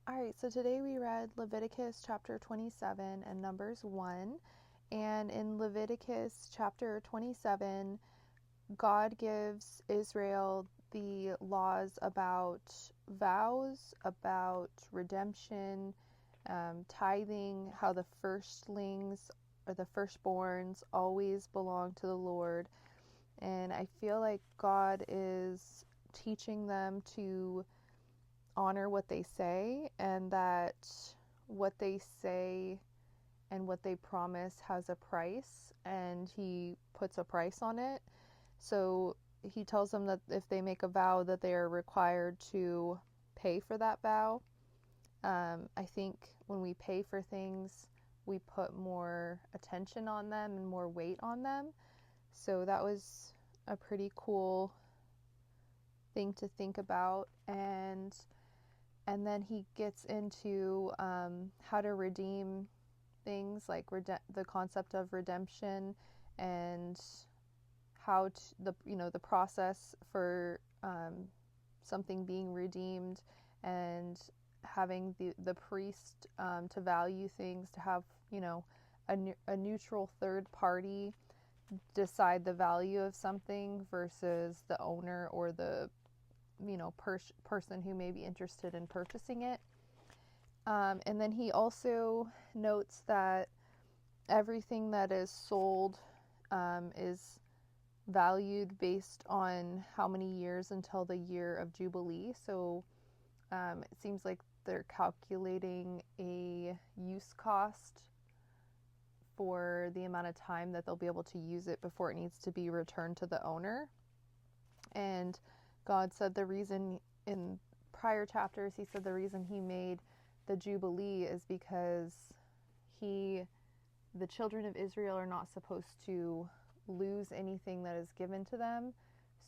All right, so today we read Leviticus chapter 27 and Numbers 1. And in Leviticus chapter 27, God gives Israel the laws about vows, about redemption, tithing, how the firstlings or the firstborns always belong to the Lord. And I feel like God is teaching them to honor what they say, and that what they say and what they promise has a price, and he puts a price on it. So he tells them that if they make a vow, that they are required to pay for that vow. I think when we pay for things, we put more attention on them and more weight on them. So that was a pretty cool thing to think about. And then he gets into how to redeem things, like the concept of redemption, and how the process for something being redeemed, and having the priest to value things, to have a neutral third party decide the value of something versus the owner or the person who may be interested in purchasing it. And then he also notes that everything that is sold is valued based on how many years until the year of Jubilee. So it seems like they're calculating a use cost for the amount of time that they'll be able to use it before it needs to be returned to the owner. And God said the reason, in prior chapters, he said the reason he made the Jubilee is because the children of Israel are not supposed to lose anything that is given to them.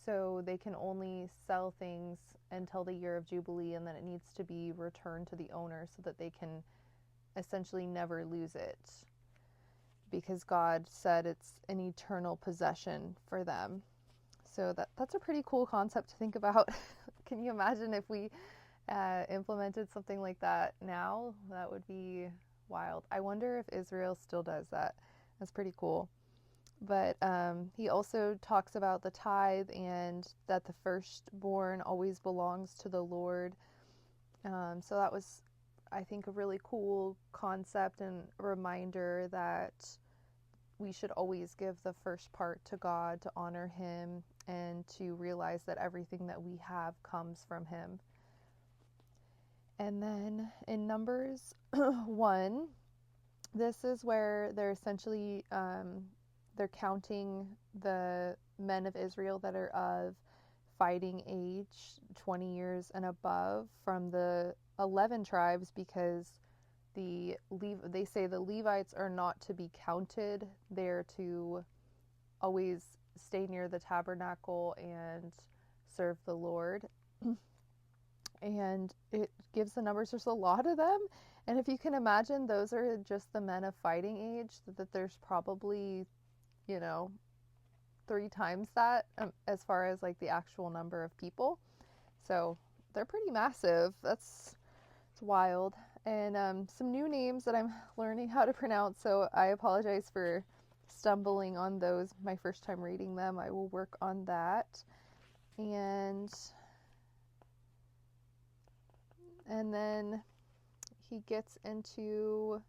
So they can only sell things until the year of Jubilee, and then it needs to be returned to the owner so that they can essentially never lose it, because God said it's an eternal possession for them. So that's a pretty cool concept to think about. Can you imagine if we implemented something like that now? That would be wild. I wonder if Israel still does that. That's pretty cool. But he also talks about the tithe, and that the firstborn always belongs to the Lord. So that was, I think, a really cool concept and a reminder that we should always give the first part to God, to honor him, and to realize that everything that we have comes from him. And then in Numbers 1, this is where they're essentially they're counting the men of Israel that are of fighting age, 20 years and above, from the 11 tribes, because they say the Levites are not to be counted. They're to always stay near the tabernacle and serve the Lord. And it gives the numbers, there's a lot of them. And if you can imagine, those are just the men of fighting age, that there's probably, 3 times that as far as like the actual number of people. So they're pretty massive. It's wild. And some new names that I'm learning how to pronounce, so I apologize for stumbling on those my first time reading them. I will work on that. And then he gets into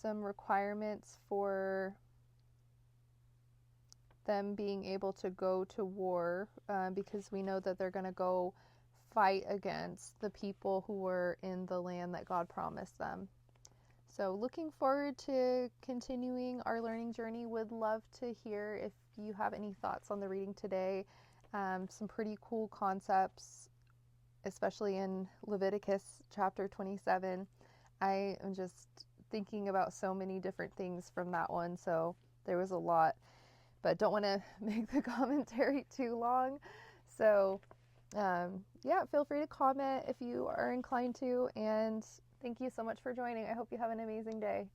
some requirements for them being able to go to war, because we know that they're going to go fight against the people who were in the land that God promised them. So looking forward to continuing our learning journey. Would love to hear if you have any thoughts on the reading today. Some pretty cool concepts, especially in Leviticus chapter 27. I am just thinking about so many different things from that one, so there was a lot, but don't want to make the commentary too long. So feel free to comment if you are inclined to, and thank you so much for joining. I hope you have an amazing day.